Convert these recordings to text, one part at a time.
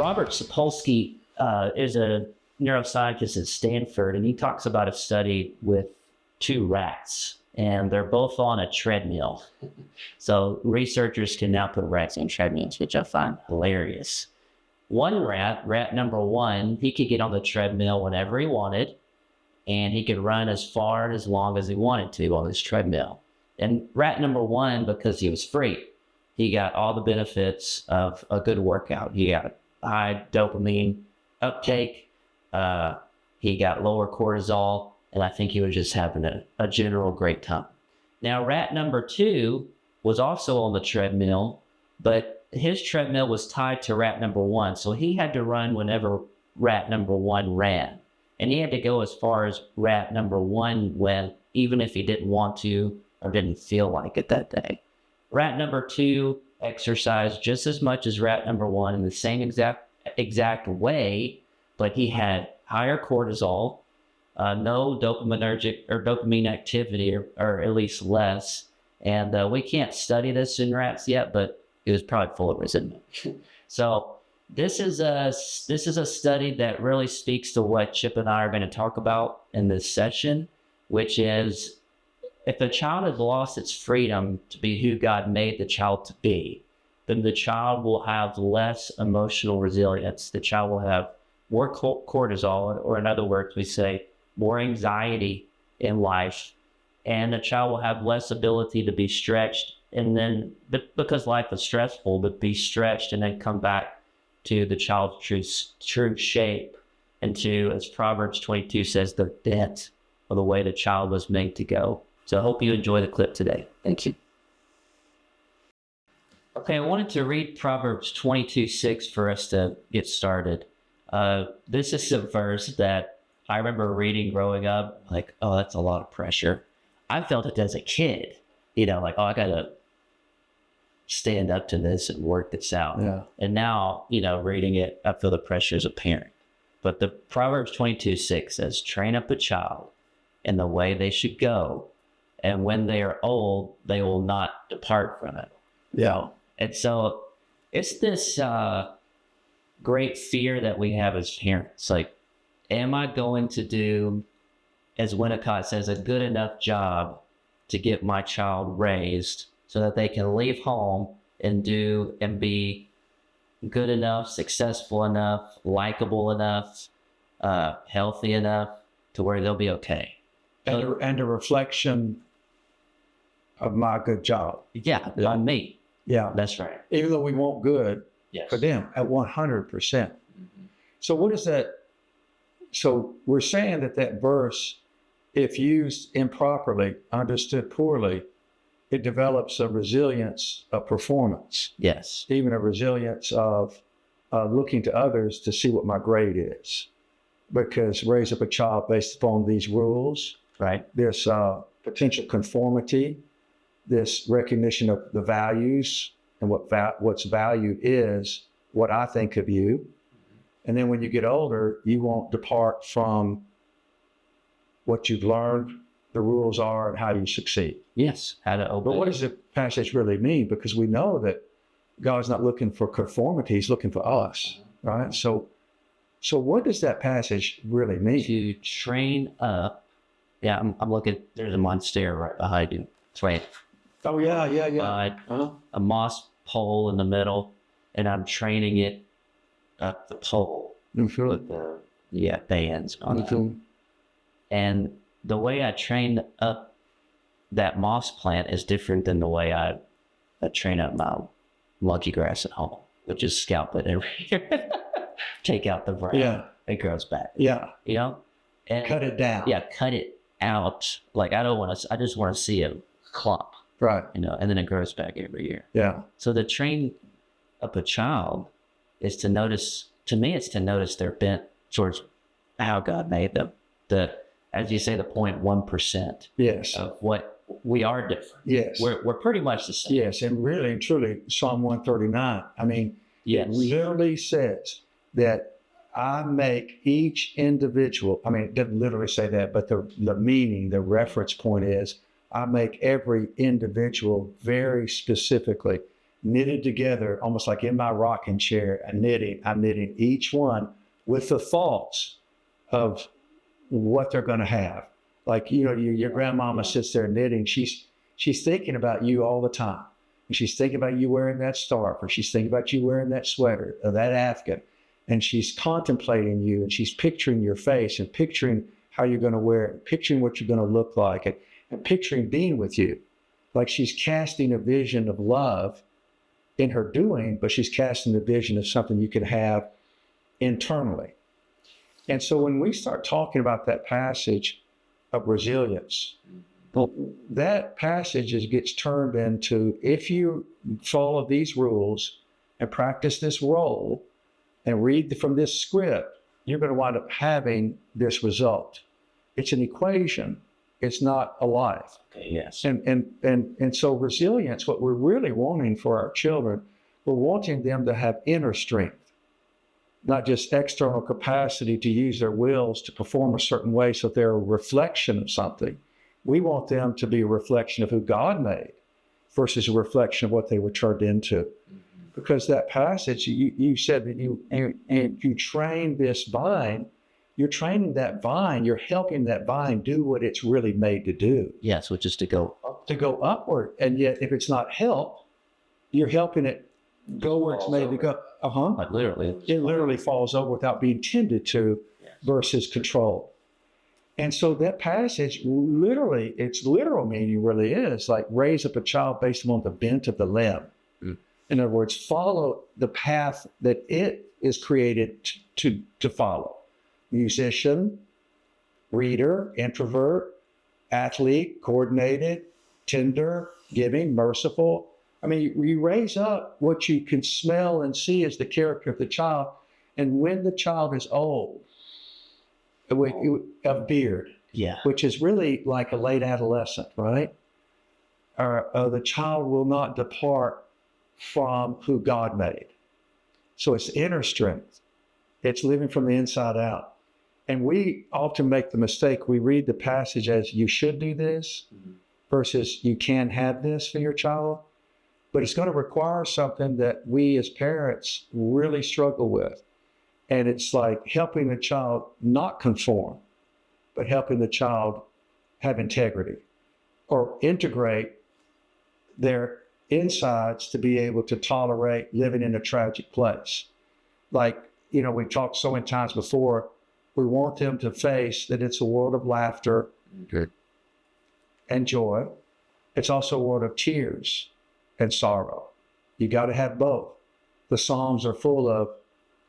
Robert Sapolsky is a neuroscientist at Stanford, and he talks about a study with two rats, and they're both on a treadmill. So researchers can now put rats on treadmills, which I find hilarious. One rat number one, he could get on the treadmill whenever he wanted, and he could run as far and as long as he wanted to on his treadmill. And rat number one, because he was free, he got all the benefits of a good workout. He got high dopamine uptake, he got lower cortisol, and I think he was just having a general great time. Now, rat number two was also on the treadmill, but his treadmill was tied to rat number one, so he had to run whenever rat number one ran. And he had to go as far as rat number one went, even if he didn't want to or didn't feel like it that day. Rat number two exercised just as much as rat number one in the same exact way, but he had higher cortisol, no dopaminergic or dopamine activity, or at least less. And we can't study this in rats yet, but it was probably full of resentment. So this is a study that really speaks to what Chip and I are going to talk about in this session, which is if a child has lost its freedom to be who God made the child to be, then the child will have less emotional resilience. The child will have more cortisol, or in other words, we say more anxiety in life, and the child will have less ability to be stretched, and then because life is stressful, but be stretched and then come back to the child's true shape, and to, as Proverbs 22 says, the depth of the way the child was made to go. So I hope you enjoy the clip today. Thank you. Okay, I wanted to read Proverbs 22:6 for us to get started. This is a verse that I remember reading growing up, like, oh, that's a lot of pressure. I felt it as a kid, like, oh, I got to stand up to this and work this out. Yeah. And now, reading it, I feel the pressure as a parent. But the Proverbs 22:6 says, train up a child in the way they should go, and when they are old, they will not depart from it. Yeah. And so it's this great fear that we have as parents. Like, am I going to do, as Winnicott says, a good enough job to get my child raised so that they can leave home and be good enough, successful enough, likable enough, healthy enough to where they'll be okay. And a reflection of my good job. Yeah, on me. Yeah. That's right. Even though we want good Yes. for them at 100%. Mm-hmm. So what is that? So we're saying that verse, if used improperly, understood poorly, it develops a resilience of performance. Yes. Even a resilience of looking to others to see what my grade is. Because raise up a child based upon these rules, Right. this potential conformity, this recognition of the values and what's valued is what I think of you. And then when you get older, you won't depart from what you've learned, the rules are, and how you succeed. Yes. How to obey. But what does the passage really mean? Because we know that God's not looking for conformity, he's looking for us, right? So what does that passage really mean? To train up. Yeah, I'm looking. There's a monster right behind you. That's right. Oh, yeah. A moss pole in the middle, and I'm training it up the pole with the bands on it. And the way I train up that moss plant is different than the way I train up my lucky grass at home, which is scalp it every year. Take out the brown. Yeah. It grows back. Yeah. And cut it down. Yeah, cut it out. Like, I just want to see a clump. Right. And then it grows back every year. Yeah. So to train up a child is to notice their bent towards how God made them. As you say, the 0.1%. Yes. Of what we are different. Yes. We're pretty much the same. Yes. And really and truly, Psalm 139, Yes. It literally says that I make each individual, it doesn't literally say that, but the meaning, the reference point is, I make every individual very specifically knitted together, almost like in my rocking chair, I'm knitting each one with the thoughts of what they're going to have. Like, your grandmama sits there knitting. She's thinking about you all the time. And she's thinking about you wearing that scarf, or she's thinking about you wearing that sweater or that afghan. And she's contemplating you, and she's picturing your face and picturing how you're going to wear it, picturing what you're going to look like, and picturing being with you. Like she's casting a vision of love in her doing, but she's casting the vision of something you can have internally. And so when we start talking about that passage of resilience, well, that passage gets turned into, if you follow these rules and practice this role and read from this script, you're going to wind up having this result. It's an equation. It's not a life. Okay, yes. And so resilience, what we're really wanting for our children, we're wanting them to have inner strength, not just external capacity to use their wills to perform a certain way so they're a reflection of something. We want them to be a reflection of who God made versus a reflection of what they were turned into. Because that passage, you said that you train this vine, you're training that vine, you're helping that vine do what it's really made to do. Yes, which is to go up. To go upward. And yet, if it's not help, you're helping it go where it's made to go. Like literally. It literally falls over without being tended to versus controlled. And so that passage, literally, its literal meaning really is like raise up a child based upon the bent of the limb. In other words, follow the path that it is created to follow. Musician, reader, introvert, athlete, coordinated, tender, giving, merciful. I mean, you raise up what you can smell and see as the character of the child. And when the child is old, a beard, which is really like a late adolescent, right? The child will not depart from who God made. So it's inner strength. It's living from the inside out. And we often make the mistake, we read the passage as you should do this versus you can have this for your child. But it's going to require something that we as parents really struggle with. And it's like helping the child not conform, but helping the child have integrity or integrate their insides to be able to tolerate living in a tragic place. Like, we've talked so many times before, we want them to face that it's a world of laughter and joy. It's also a world of tears and sorrow. You got to have both. The Psalms are full of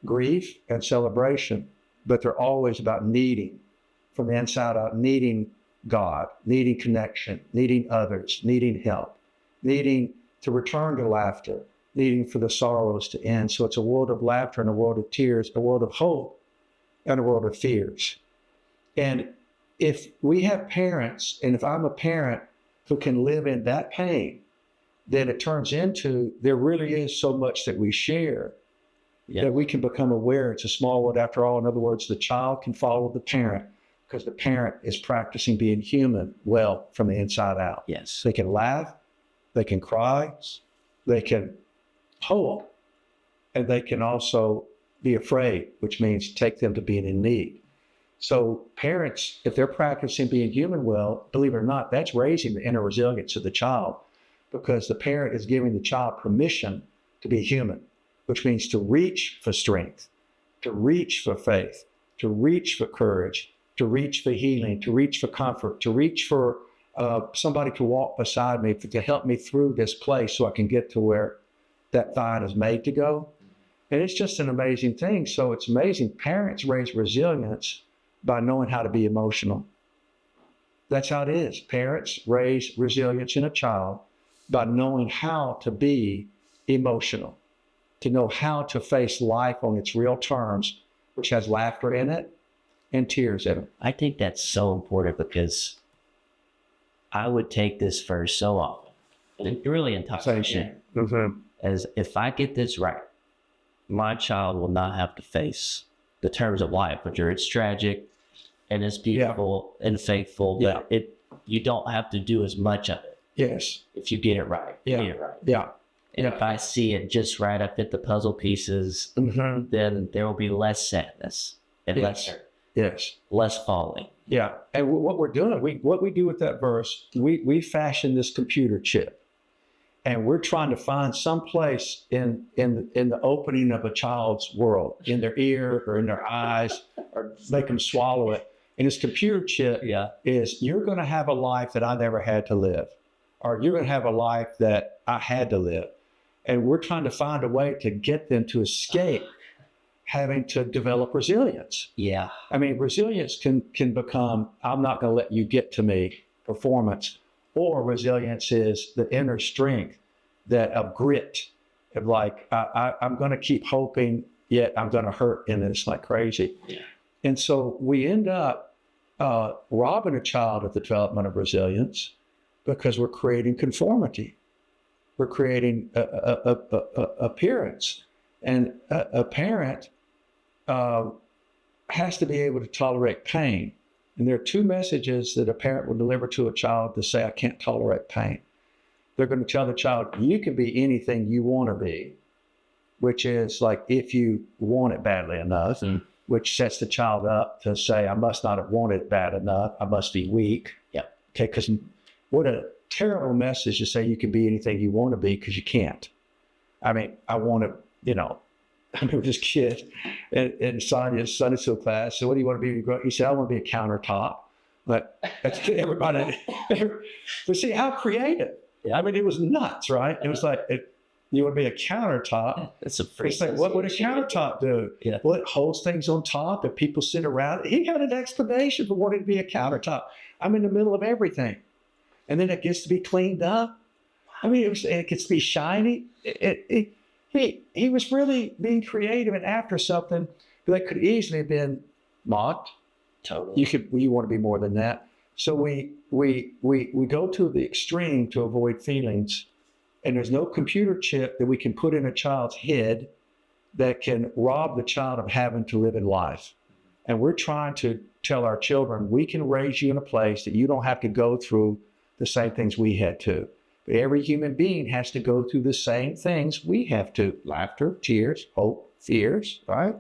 grief and celebration, but they're always about needing from the inside out, needing God, needing connection, needing others, needing help, needing to return to laughter, needing for the sorrows to end. So it's a world of laughter and a world of tears, a world of hope and a world of fears. And if we have parents, and if I'm a parent who can live in that pain, then it turns into there really is so much that we share that we can become aware it's a small world after all. In other words, the child can follow the parent because the parent is practicing being human well from the inside out. Yes. They can laugh, they can cry, they can hope, and they can also be afraid, which means take them to being in need. So parents, if they're practicing being human well, believe it or not, that's raising the inner resilience of the child because the parent is giving the child permission to be human, which means to reach for strength, to reach for faith, to reach for courage, to reach for healing, to reach for comfort, to reach for somebody to walk beside me, to help me through this place so I can get to where that vine is made to go. And it's just an amazing thing. So it's amazing. Parents raise resilience by knowing how to be emotional. That's how it is. Parents raise resilience in a child by knowing how to be emotional, to know how to face life on its real terms, which has laughter in it and tears in it. I think that's so important because I would take this verse so often. And it really intoxicating. As if I get this right, my child will not have to face the terms of life, which are it's tragic and it's beautiful and faithful, but you don't have to do as much of it. Yes. If you get it right. Yeah. Get it right. Yeah. And if I see it just right, I fit the puzzle pieces, Mm-hmm. then there will be less sadness and Yes. less falling. Yeah. And what we're doing, what we do with that verse, we fashion this computer chip. And we're trying to find some place in the opening of a child's world, in their ear or in their eyes, or make them swallow it. And this computer chip is, you're going to have a life that I never had to live, or you're going to have a life that I had to live. And we're trying to find a way to get them to escape having to develop resilience. Yeah. I mean, resilience can become, I'm not going to let you get to me, performance. Or resilience is the inner strength that of grit, of like, I'm going to keep hoping, yet I'm going to hurt in this like crazy. Yeah. And so we end up robbing a child of the development of resilience because we're creating conformity. We're creating appearance. And a parent has to be able to tolerate pain. And there are two messages that a parent will deliver to a child to say, I can't tolerate pain. They're going to tell the child, you can be anything you want to be, which is like, if you want it badly enough, which sets the child up to say, I must not have wanted it bad enough. I must be weak. Yeah. Okay. Because what a terrible message to say you can be anything you want to be, because you can't. I mean, I want to, I remember this kid in Sonia's Sunday school class. So what do you want to be when you grow up? He said, I want to be a countertop. But that's everybody. But see how creative. Yeah. I mean, it was nuts, right? It was like, you want to be a countertop. It's a free. It's like, what would a countertop do? Yeah. Well, it holds things on top and people sit around. He had an explanation for wanting to be a countertop. I'm in the middle of everything. And then it gets to be cleaned up. I mean, it gets to be shiny. He was really being creative and after something that could easily have been mocked. Totally. You want to be more than that. So we go to the extreme to avoid feelings, and there's no computer chip that we can put in a child's head that can rob the child of having to live in life. And we're trying to tell our children, we can raise you in a place that you don't have to go through the same things we had to. But every human being has to go through the same things we have to: laughter, tears, hope, fears, right?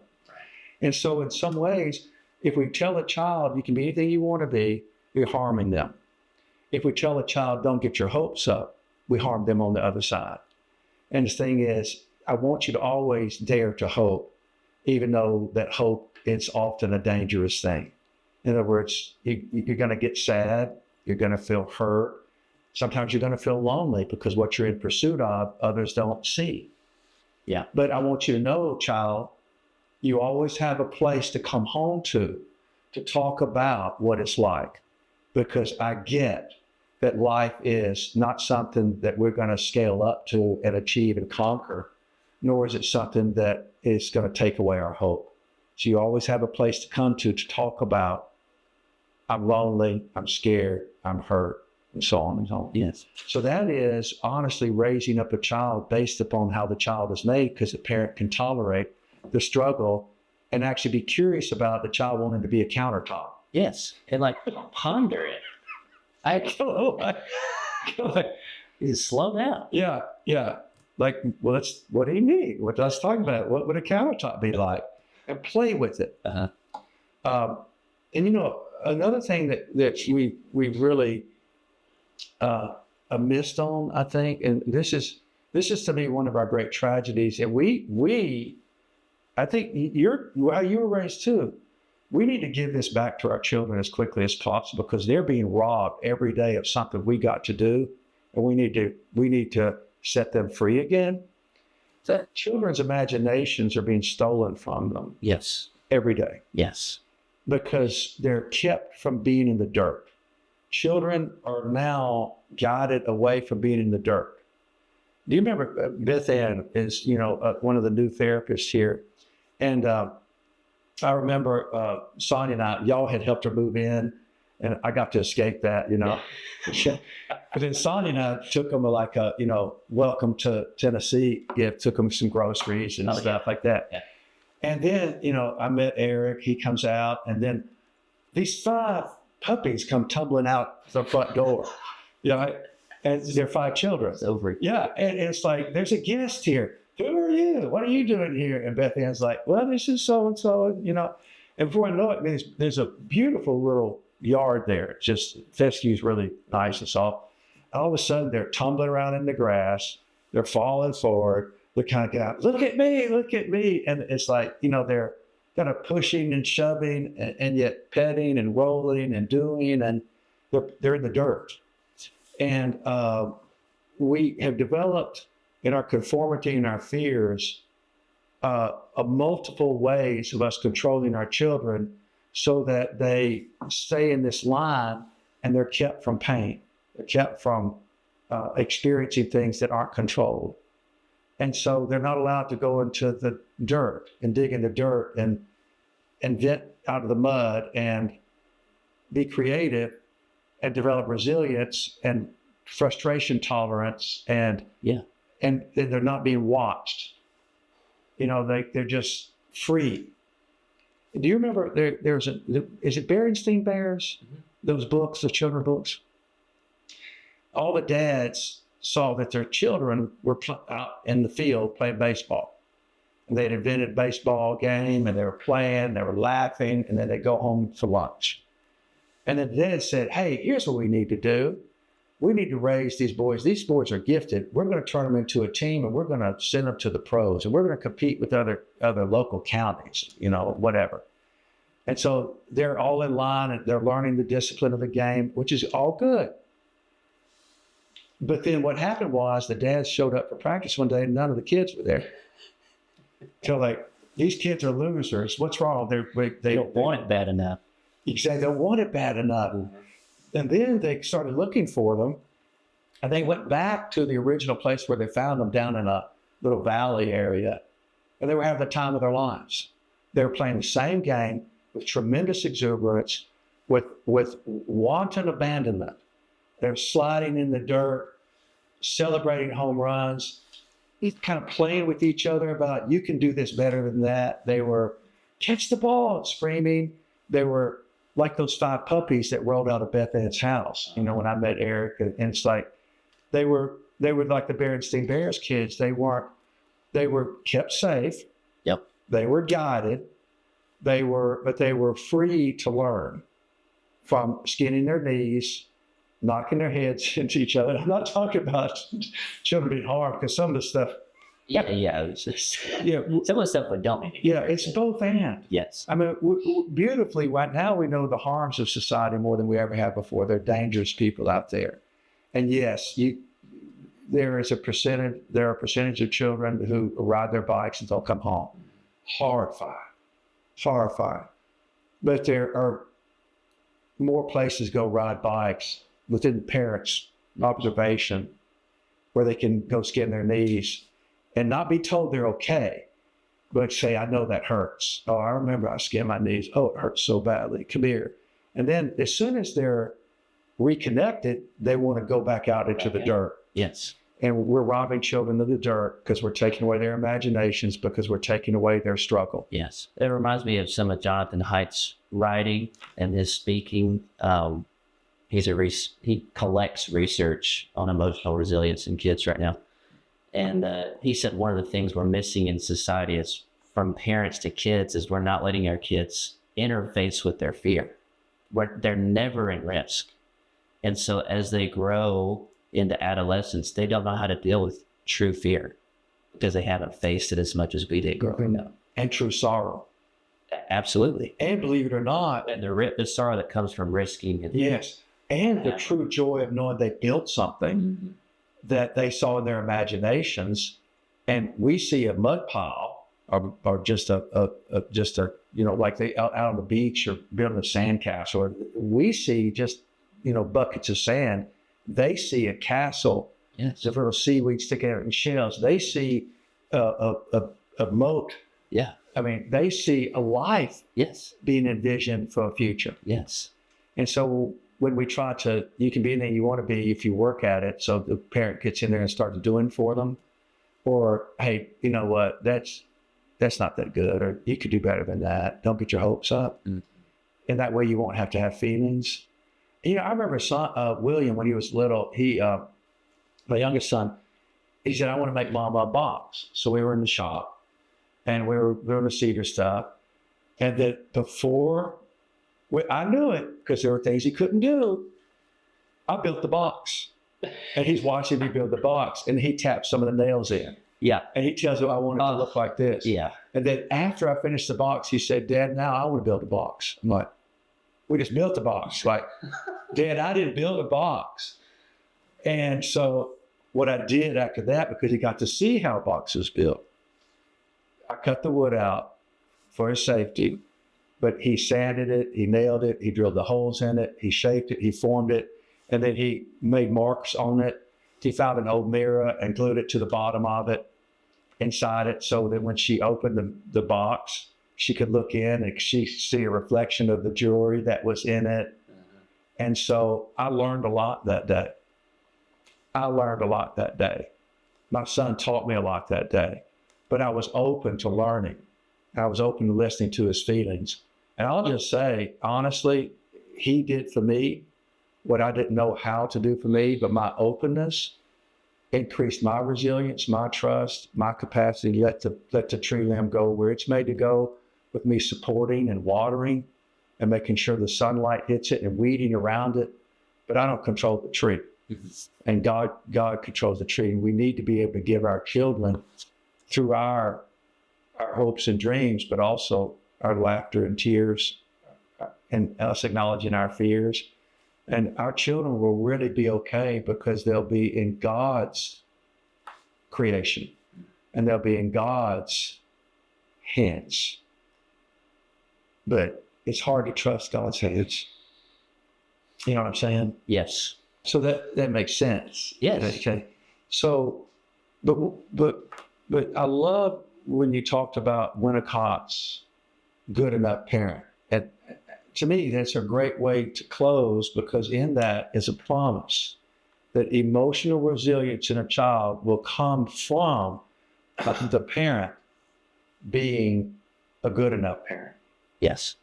And so in some ways, if we tell a child you can be anything you want to be, we're harming them. If we tell a child don't get your hopes up, we harm them on the other side. And the thing is, I want you to always dare to hope, even though that hope is often a dangerous thing. In other words, you're going to get sad, you're going to feel hurt. Sometimes you're going to feel lonely because what you're in pursuit of, others don't see. Yeah. But I want you to know, child, you always have a place to come home to talk about what it's like. Because I get that life is not something that we're going to scale up to and achieve and conquer, nor is it something that is going to take away our hope. So you always have a place to come to talk about, I'm lonely, I'm scared, I'm hurt, and so on and so on. Yes. So that is honestly raising up a child based upon how the child is made, because the parent can tolerate the struggle and actually be curious about the child wanting to be a countertop. Yes. And like ponder it. I go, slow down. Yeah, yeah. Like, well, what do you need? What I was talking about, what would a countertop be like? And play with it. Uh-huh. And another thing that we've really missed on, I think, and this is to me one of our great tragedies. And I think how you were raised too. We need to give this back to our children as quickly as possible, because they're being robbed every day of something we got to do, and we need to set them free again. So children's imaginations are being stolen from them. Yes. Every day. Yes. Because they're kept from being in the dirt. Children are now guided away from being in the dirt. Do you remember Beth Ann is, one of the new therapists here, and I remember Sonia and I, y'all had helped her move in, and I got to escape that, But then Sonia and I took them like a, welcome to Tennessee gift, took them some groceries and stuff like that. Yeah. And then, I met Eric, he comes out, and then these 5 puppies come tumbling out the front door. And there are 5 children. It's over. Yeah, and it's like, there's a guest here. Who are you? What are you doing here? And Beth Ann's like, well, this is so-and-so, you know. And before I know it, there's a beautiful little yard there. It's just, fescue's really nice and soft. All of a sudden, they're tumbling around in the grass. They're falling forward. They're kind of going, look at me, look at me. And it's like, you know, they're kind of pushing and shoving and yet petting and rolling and doing, and they're in the dirt. And we have developed in our conformity and our fears multiple ways of us controlling our children so that they stay in this line and they're kept from pain. They're kept from experiencing things that aren't controlled. And so they're not allowed to go into the dirt and dig in the dirt and vent out of the mud and be creative and develop resilience and frustration tolerance, and they're not being watched. You know, they're just free. Do you remember is it Berenstain Bears? Mm-hmm. Those books, the children's books? All the dads saw that their children were out in the field playing baseball. And they'd invented a baseball game, and they were playing, they were laughing, and then they'd go home for lunch. And then the dad said, hey, here's what we need to do. We need to raise these boys. These boys are gifted. We're going to turn them into a team, and we're going to send them to the pros, and we're going to compete with other local counties, you know, whatever. And so they're all in line, and they're learning the discipline of the game, which is all good. But then what happened was the dads showed up for practice one day, and none of the kids were there. So like, these kids are losers. What's wrong? They don't want it bad enough. Exactly. They don't want it bad enough. Mm-hmm. And then they started looking for them, and they went back to the original place where they found them, down in a little valley area, and they were having the time of their lives. They were playing the same game with tremendous exuberance, with wanton abandonment. They're sliding in the dirt, celebrating home runs. He's kind of playing with each other about, you can do this better than that. They were, catch the ball, screaming. They were like those 5 puppies that rolled out of Beth Ann's house, you know, when I met Eric. And it's like, they were like the Berenstain Bears kids. They were kept safe. Yep. They were guided. But they were free to learn, from skinning their knees, knocking their heads into each other. I'm not talking about children being harmed, because some of the stuff. Yeah. It's just, some of the stuff we don't. Yeah, it's both and. Yes. I mean, beautifully, right now we know the harms of society more than we ever have before. There are dangerous people out there. And yes, there are a percentage of children who ride their bikes and don't come home. Horrifying. But there are more places go ride bikes within the parents' observation, where they can go skin their knees and not be told they're okay, but say, I know that hurts. Oh, I remember I skinned my knees. Oh, it hurts so badly. Come here. And then as soon as they're reconnected, they want to go back out into the dirt. Yes. And we're robbing children of the dirt because we're taking away their imaginations, because we're taking away their struggle. Yes. It reminds me of some of Jonathan Haidt's writing and his speaking. He collects research on emotional resilience in kids right now. And he said one of the things we're missing in society is, from parents to kids, is we're not letting our kids interface with their fear. They're never in risk. And so as they grow into adolescence, they don't know how to deal with true fear, because they haven't faced it as much as we did growing up. And true sorrow. Absolutely. And believe it or not. And the sorrow that comes from risking. Yes. And the true joy of knowing they built something that they saw in their imaginations. And we see a mud pile or just a like they out on the beach or building a sandcastle. Or we see just, buckets of sand. They see a castle. Yes. A little seaweed sticking out in shells. They see a moat. Yeah. I mean, they see a life. Yes. Being envisioned for a future. Yes. And so when we try to, you can be anything you want to be if you work at it. So the parent gets in there and starts doing for them. Or, hey, you know what, that's not that good. Or you could do better than that. Don't get your hopes up. Mm. And that way you won't have to have feelings. I remember William, when he was little, he my youngest son, he said, I want to make mom a box. So we were in the shop and we were doing the cedar stuff. And then I knew it because there were things he couldn't do. I built the box. And he's watching me build the box. And he taps some of the nails in. Yeah. And he tells me, I want it to look like this. Yeah. And then after I finished the box, he said, Dad, now I want to build a box. I'm like, we just built the box. Like, Dad, I didn't build a box. And so what I did after that, because he got to see how a box was built, I cut the wood out for his safety, but he sanded it, he nailed it, he drilled the holes in it, he shaped it, he formed it, and then he made marks on it. He found an old mirror and glued it to the bottom of it, inside it, so that when she opened the box, she could look in and she see a reflection of the jewelry that was in it. And so I learned a lot that day. My son taught me a lot that day, but I was open to learning. I was open to listening to his feelings. And I'll just say, honestly, he did for me what I didn't know how to do for me, but my openness increased my resilience, my trust, my capacity to let the tree limb go where it's made to go, with me supporting and watering and making sure the sunlight hits it and weeding around it. But I don't control the tree. And God controls the tree. And we need to be able to give our children, through our hopes and dreams, but also our laughter and tears and us acknowledging our fears. And our children will really be okay because they'll be in God's creation and they'll be in God's hands. But it's hard to trust God's hands. You know what I'm saying? Yes. So that makes sense. Yes. Okay. So, but I love when you talked about Winnicott's good enough parent. And to me, that's a great way to close, because in that is a promise that emotional resilience in a child will come from the parent being a good enough parent. Yes.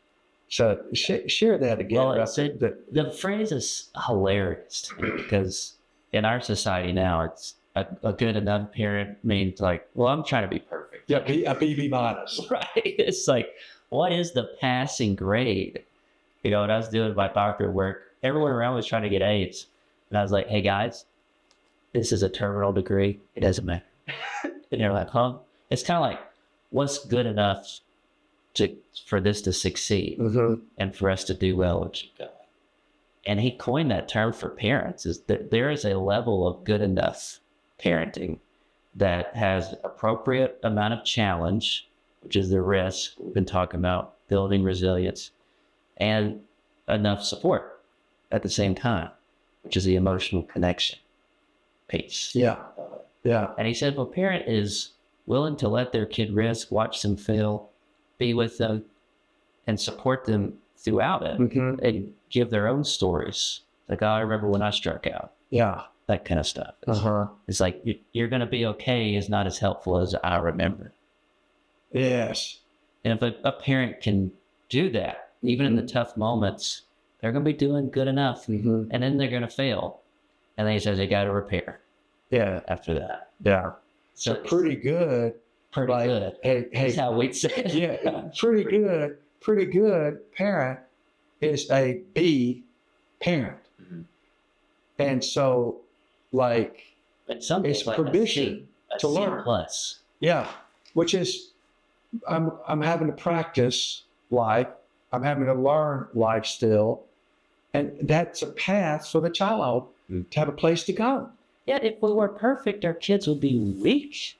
So share that again. Well, the phrase is hilarious to me, because in our society now, it's a good enough parent means like, well, I'm trying to be perfect. Yeah, a BB minus. Right. It's like, what is the passing grade? You know, when I was doing my doctorate work, everyone around was trying to get A's. And I was like, hey guys, this is a terminal degree. It doesn't matter. And they're like, huh? It's kind of like, what's good enough for this to succeed and for us to do well and keep going? And he coined that term for parents, is that there is a level of good enough parenting that has appropriate amount of challenge, which is the risk we've been talking about, building resilience, and enough support at the same time, which is the emotional connection piece. Yeah. Yeah. And he said, if a parent is willing to let their kid risk, watch them fail, be with them, and support them throughout it, and give their own stories. Like, oh, I remember when I struck out. Yeah. That kind of stuff. It's like, you're going to be okay is not as helpful as I remember. Yes. And if a parent can do that, even in the tough moments, they're going to be doing good enough. And then they're going to fail. And then he says they got to repair. Yeah. After that. Yeah. So pretty good. Pretty good. Hey, that's how we'd say it. Yeah. Pretty good parent is a B parent. And so, like, it's like permission to learn. Plus. Yeah. Which is, I'm having to practice life. I'm having to learn life still. And that's a path for the child to have a place to go. Yeah, if we were perfect, our kids would be weak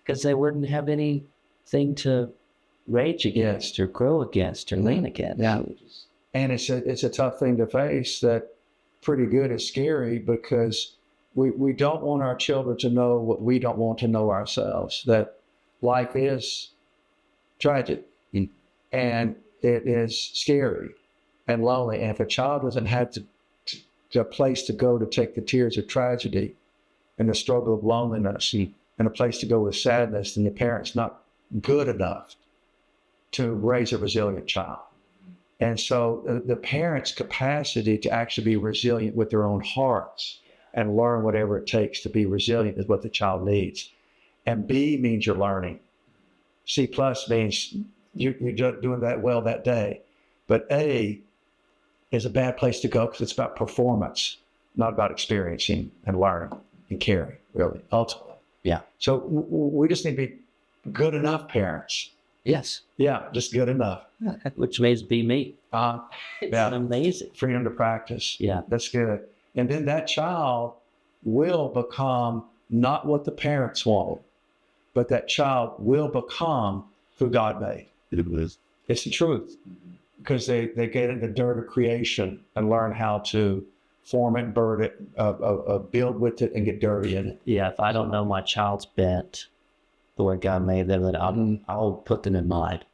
because they wouldn't have anything to rage against or grow against or lean against. Yeah. And it's a tough thing to face. That pretty good is scary, because we don't want our children to know what we don't want to know ourselves, that life is tragic and it is scary and lonely. And if a child doesn't have a place to go to take the tears of tragedy and the struggle of loneliness and a place to go with sadness, then the parent's not good enough to raise a resilient child. And so the parent's capacity to actually be resilient with their own hearts and learn whatever it takes to be resilient is what the child needs. And B means you're learning. C plus means you're just doing that well that day. But A is a bad place to go because it's about performance, not about experiencing and learning and caring, really, ultimately. Yeah. So we just need to be good enough parents. Yes. Yeah, just good enough. Which means be me. It's Yeah. amazing. Freedom to practice. Yeah. That's good. And then that child will become not what the parents wanted, but that child will become who God made. It's the truth. Because they get in the dirt of creation and learn how to form it, burn it, build with it, and get dirty in it. Yeah, if I don't know my child's bent the way God made them, then I'll put them in mind.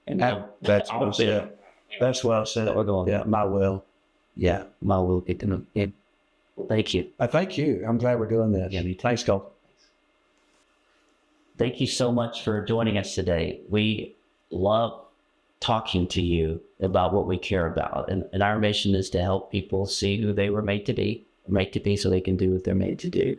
And That's I'll well said. That's well said. Yeah, my will. Yeah, my will get them in. Thank you. I thank you. I'm glad we're doing this. Yeah, me too. Thanks, Colton. Thank you so much for joining us today. We love talking to you about what we care about. And our mission is to help people see who they were made to be so they can do what they're made to do.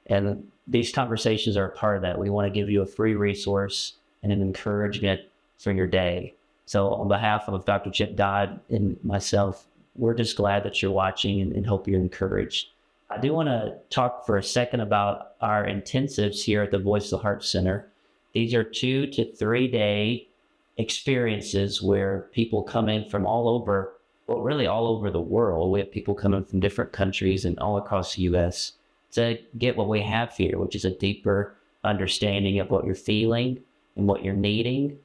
And these conversations are a part of that. We want to give you a free resource and an encouragement for your day. So on behalf of Dr. Chip Dodd and myself, we're just glad that you're watching and hope you're encouraged. I do want to talk for a second about our intensives here at the Voice of the Heart Center. These are 2 to 3 day experiences where people come in from all over, well, really all over the world. We have people coming from different countries and all across the U.S. to get what we have here, which is a deeper understanding of what you're feeling and what you're needing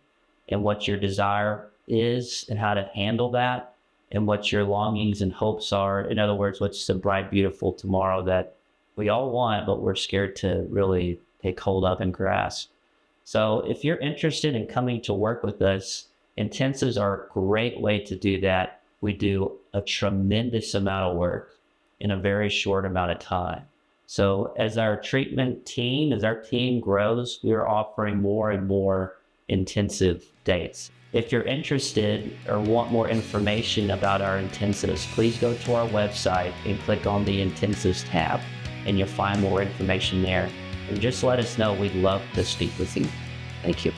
and what your desire is and how to handle that and what your longings and hopes are. In other words, what's the bright, beautiful tomorrow that we all want, but we're scared to really take hold of and grasp. So if you're interested in coming to work with us, intensives are a great way to do that. We do a tremendous amount of work in a very short amount of time. So as our team grows, we're offering more and more intensive dates. If you're interested or want more information about our intensives, please go to our website and click on the intensives tab, and you'll find more information there. And just let us know. We'd love to speak with you. Thank you.